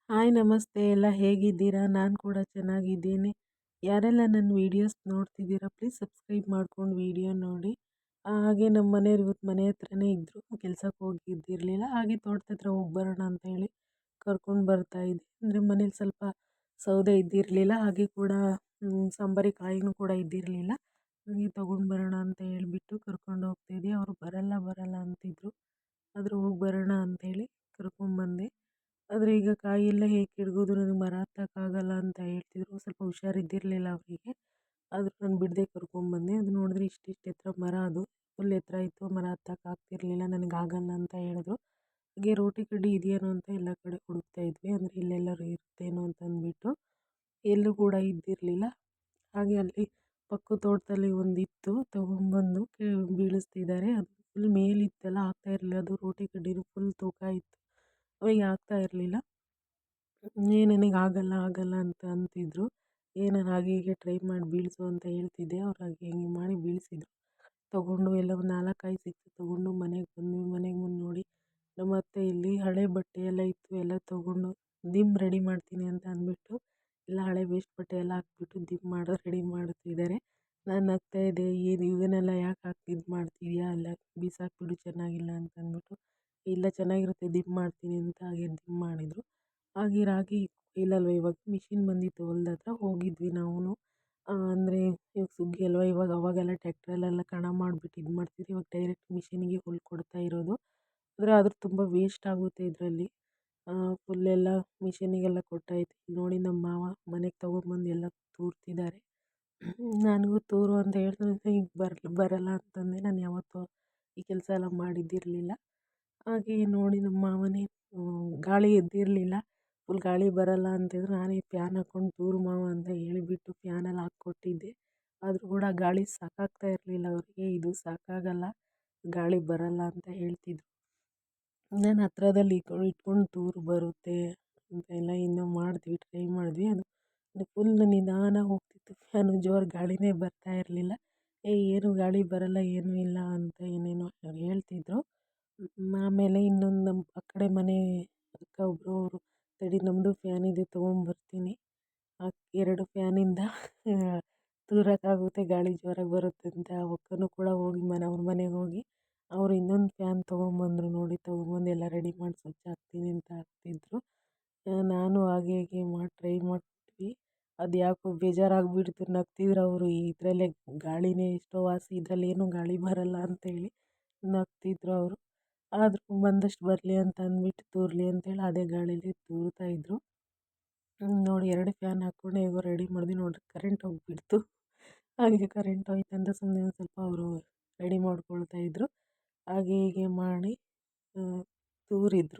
Hi ನಮಸ್ತೆ ಎಲ್ಲ ಹೇಗಿದ್ದೀರಾ? ನಾನು ಕೂಡ ಚೆನ್ನಾಗಿದ್ದೀನಿ. ಯಾರೆಲ್ಲ ನನ್ನ ವೀಡಿಯೋಸ್ ನೋಡ್ತಿದ್ದೀರಾ ಪ್ಲೀಸ್ ಸಬ್ಸ್ಕ್ರೈಬ್ ಮಾಡ್ಕೊಂಡು ವೀಡಿಯೋ ನೋಡಿ. ಹಾಗೆ ನಮ್ಮ ಮನೆಯವ್ರು ಇವತ್ತು ಮನೆ ಹತ್ರನೇ ಇದ್ದರು, ಕೆಲ್ಸಕ್ಕೆ ಹೋಗಿದ್ದಿರಲಿಲ್ಲ. ಹಾಗೆ ತೋಟದ ಹತ್ರ ಹೋಗಿ ಬರೋಣ ಅಂತ ಹೇಳಿ ಕರ್ಕೊಂಡು ಬರ್ತಾ ಇದ್ದೆ. ಅಂದರೆ ಮನೇಲಿ ಸ್ವಲ್ಪ ಸೌದೆ ಇದ್ದಿರಲಿಲ್ಲ, ಹಾಗೆ ಕೂಡ ಸಾಂಬಾರಿಗೆ ಕಾಯಿನೂ ಕೂಡ ಇದ್ದಿರಲಿಲ್ಲ. ಹಾಗೆ ತೊಗೊಂಡು ಬರೋಣ ಅಂತ ಹೇಳಿಬಿಟ್ಟು ಕರ್ಕೊಂಡು ಹೋಗ್ತಾಯಿದ್ದೆ. ಅವರು ಬರಲ್ಲ ಬರಲ್ಲ ಅಂತಿದ್ರು, ಆದರೂ ಹೋಗಿ ಬರೋಣ ಅಂತೇಳಿ ಕರ್ಕೊಂಬಂದೆ. ಆದರೆ ಈಗ ಕಾಯಿ ಎಲ್ಲ ಹೇಗೆ ಕೆಡಗೋದು, ನನಗೆ ಮರ ಹತ್ತಕ್ಕಾಗಲ್ಲ ಅಂತ ಹೇಳ್ತಿದ್ರು. ಸ್ವಲ್ಪ ಹುಷಾರಿದ್ದಿರಲಿಲ್ಲ ಅವರಿಗೆ, ಆದರೂ ನಾನು ಬಿಡದೆ ಕರ್ಕೊಂಬಂದೆ. ಅದು ನೋಡಿದ್ರೆ ಇಷ್ಟಿಷ್ಟು ಎತ್ತರ ಮರ, ಅದು ಫುಲ್ ಎತ್ತರ ಇತ್ತು. ಮರ ಹತ್ತಕ್ಕಾಗ್ತಿರ್ಲಿಲ್ಲ, ನನಗಾಗಲ್ಲ ಅಂತ ಹೇಳಿದ್ರು. ಹಾಗೆ ರೋಟಿ ಕಡ್ಡಿ ಇದೆಯೇನೋ ಅಂತ ಎಲ್ಲ ಕಡೆ ಹುಡುಕ್ತಾ ಇದ್ವಿ, ಅಂದರೆ ಇಲ್ಲೆಲ್ಲರೂ ಇರ್ತೇನೋ ಅಂತ ಅಂದ್ಬಿಟ್ಟು. ಎಲ್ಲೂ ಕೂಡ ಇದ್ದಿರಲಿಲ್ಲ. ಹಾಗೆ ಅಲ್ಲಿ ಪಕ್ಕ ತೋಟದಲ್ಲಿ ಒಂದಿತ್ತು, ತೊಗೊಂಬಂದು ಬೀಳಿಸ್ತಿದ್ದಾರೆ. ಅದು ಫುಲ್ ಮೇಲಿತ್ತಲ್ಲ, ಆಗ್ತಾ ಇರಲಿಲ್ಲ. ಅದು ರೋಟಿ ಕಡ್ಡಿನೂ ಫುಲ್ ತೂಕ ಇತ್ತು, ಅವರಿಗೆ ಆಗ್ತಾ ಇರಲಿಲ್ಲ. ನನಗೆ ಆಗಲ್ಲ ಆಗಲ್ಲ ಅಂತ ಅಂತಿದ್ರು. ನಾನು ಹಾಗೆ ಹೀಗೆ ಟ್ರೈ ಮಾಡಿ ಬೀಳಿಸು ಅಂತ ಹೇಳ್ತಿದ್ದೆ. ಅವ್ರು ಹಾಗೆ ಹೀಗೆ ಮಾಡಿ ಬೀಳಿಸಿದ್ರು. ತೊಗೊಂಡು ಎಲ್ಲ ಒಂದು 4 ಕಾಯಿ ಸಿಕ್ತು, ತೊಗೊಂಡು ಮನೆಗೆ ಬಂದ್ವಿ. ಮನೆಗೆ ಬಂದು ನೋಡಿ ನಮ್ಮ ಅತ್ತೆ ಇಲ್ಲಿ ಹಳೆ ಬಟ್ಟೆ ಎಲ್ಲ ಇತ್ತು, ಎಲ್ಲ ತೊಗೊಂಡು ದಿಮ್ ರೆಡಿ ಮಾಡ್ತೀನಿ ಅಂತ ಅಂದ್ಬಿಟ್ಟು ಎಲ್ಲ ಹಳೆ ವೇಸ್ಟ್ ಬಟ್ಟೆ ಎಲ್ಲ ಹಾಕ್ಬಿಟ್ಟು ದಿಮ್ ಮಾಡೋ ರೆಡಿ ಮಾಡ್ತಿದ್ದಾರೆ. ನಾನು ನಗ್ತಾ ಇದ್ದೆ, ಏನು ಇವನ್ನೆಲ್ಲ ಯಾಕೆ ಹಾಕಿ ಇದು ಮಾಡ್ತಿದ್ಯಾ, ಎಲ್ಲ ಬಿಸಾಕ್ಬಿಡು ಚೆನ್ನಾಗಿಲ್ಲ ಅಂತ ಅಂದ್ಬಿಟ್ಟು. ಇಲ್ಲ ಚೆನ್ನಾಗಿರುತ್ತೆ ದಿಮ್ ಮಾಡ್ತೀನಿ ಅಂತ ಹಾಗೆ ದಿಮ್ ಮಾಡಿದರು. ಹಾಗೆ ರಾಗಿ ಇಲ್ಲಲ್ವ, ಇವಾಗ ಮಿಷಿನ್ ಬಂದಿತ್ತು ಹೊಲ್ದ ಹತ್ರ, ಹೋಗಿದ್ವಿ ನಾವು. ಅಂದರೆ ಇವಾಗ ಸುಗ್ಗಿ ಅಲ್ವ, ಇವಾಗ ಅವಾಗೆಲ್ಲ ಟ್ಯಾಕ್ಟ್ರಲ್ಲೆಲ್ಲ ಕಣ ಮಾಡಿಬಿಟ್ಟು ಇದು ಮಾಡ್ತಿದ್ರು. ಇವಾಗ ಡೈರೆಕ್ಟ್ ಮಿಷಿನಿಗೆ ಹುಲ್ ಕೊಡ್ತಾ ಇರೋದು. ಆದರೆ ಆದರೂ ತುಂಬ ವೇಸ್ಟ್ ಆಗುತ್ತೆ ಇದರಲ್ಲಿ. ಫುಲ್ಲೆಲ್ಲ ಮಿಷಿನಿಗೆಲ್ಲ ಕೊಟ್ಟಾಯ್ತು. ನೋಡಿ ನಮ್ಮ ಮಾವ ಮನೆಗೆ ತೊಗೊಂಬಂದು ಎಲ್ಲ ತೂರ್ತಿದ್ದಾರೆ. ನನಗೂ ತೂರು ಅಂತ ಹೇಳ್ತಾರೆ, ಈಗ ಬರಲ್ಲ ಅಂತಂದೆ. ನಾನು ಯಾವತ್ತೂ ಈ ಕೆಲಸ ಎಲ್ಲ ಮಾಡಿದ್ದಿರಲಿಲ್ಲ. ಹಾಗೆ ನೋಡಿ ನಮ್ಮ ಮಾವನೇ ಗಾಳಿ ಎದ್ದಿರಲಿಲ್ಲ, ಫುಲ್ ಗಾಳಿ ಬರಲ್ಲ ಅಂತಿದ್ರು. ನಾನೇ ಫ್ಯಾನ್ ಹಾಕ್ಕೊಂಡು ತೂರು ಮಾವ ಅಂತ ಹೇಳಿಬಿಟ್ಟು ಫ್ಯಾನೆಲ್ಲ ಹಾಕ್ಕೊಟ್ಟಿದ್ದೆ. ಆದರೂ ಕೂಡ ಗಾಳಿ ಸಾಕಾಗ್ತಾ ಇರಲಿಲ್ಲ ಅವರಿಗೆ. ಇದು ಸಾಕಾಗಲ್ಲ, ಗಾಳಿ ಬರಲ್ಲ ಅಂತ ಹೇಳ್ತಿದ್ರು. ನಾನು ಹತ್ರದಲ್ಲಿ ಇಟ್ಕೊಂಡು ತೂರು ಬರುತ್ತೆ ಅಂತೆಲ್ಲ ಇನ್ನೂ ಮಾಡಿದ್ವಿ, ಟ್ರೈ ಮಾಡಿದ್ವಿ. ಅದು ಫುಲ್ ನಿಧಾನ ಹೋಗ್ತಿತ್ತು ಫ್ಯಾನು, ಜೋರು ಗಾಳಿನೇ ಬರ್ತಾ ಇರಲಿಲ್ಲ. ಏನು ಗಾಳಿ ಬರಲ್ಲ ಏನೂ ಇಲ್ಲ ಅಂತ ಏನೇನೋ ಹೇಳ್ತಿದ್ರು. ಆಮೇಲೆ ಇನ್ನೊಂದು ನಮ್ಮ ಆ ಕಡೆ ಮನೆ ಅಕ್ಕ ಒಬ್ಬರು, ಅವರು ತಡಿ ನಮ್ಮದು ಫ್ಯಾನ್ ಇದೆ ತೊಗೊಂಬರ್ತೀನಿ, 2 ಫ್ಯಾನಿಂದ ತೂರೋಕ್ಕಾಗುತ್ತೆ, ಗಾಳಿ ಜೋರಾಗಿ ಬರುತ್ತೆ ಅಂತ. ಆ ಅಕ್ಕನೂ ಕೂಡ ಹೋಗಿ ಅವ್ರ ಮನೆಗೆ ಹೋಗಿ ಅವರು ಇನ್ನೊಂದು ಫ್ಯಾನ್ ತೊಗೊಂಬಂದರು. ನೋಡಿ ತೊಗೊಂಬಂದು ಎಲ್ಲ ರೆಡಿ ಮಾಡಿ ಸ್ವಿಚ್ ಹಾಕ್ತೀನಿ ಅಂತ ಹಾಕ್ತಿದ್ರು. ನಾನು ಹಾಗೆ ಹೀಗೆ ಮಾಡಿ ಟ್ರೈ ಮಾಡ್ತಿದ್ವಿ. ಅದು ಯಾಕೋ ಬೇಜಾರಾಗಿಬಿಡ್ತು, ನಗ್ತಿದ್ರು ಅವರು. ಇದರಲ್ಲೇ ಗಾಳಿನೇ ಎಷ್ಟೋ ವಾಸಿ, ಇದರಲ್ಲೇನು ಗಾಳಿ ಬರಲ್ಲ ಅಂತೇಳಿ ನಗ್ತಿದ್ರು ಅವರು. ಆದರೂ ಬಂದಷ್ಟು ಬರಲಿ ಅಂತ ಅಂದ್ಬಿಟ್ಟು ತೂರಲಿ ಅಂತೇಳಿ ಅದೇ ಗಾಳೀಲಿ ತೂರ್ತಾಯಿದ್ರು. ನೋಡಿ 2 ಫ್ಯಾನ್ ಹಾಕ್ಕೊಂಡು ಹೇಗೋ ರೆಡಿ ಮಾಡಿದ್ವಿ. ನೋಡಿರಿ ಕರೆಂಟ್ ಹೋಗಿಬಿಡ್ತು. ಹಾಗೆ ಕರೆಂಟ್ ಹೋಯ್ತು ಅಂತ ಸುಮ್ಮನೆ ಒಂದು ಸ್ವಲ್ಪ ಅವರು ರೆಡಿ ಮಾಡ್ಕೊಳ್ತಾಯಿದ್ರು. ಹಾಗೆ ಹೀಗೆ ಮಾಡಿ ತೂರಿದ್ರು.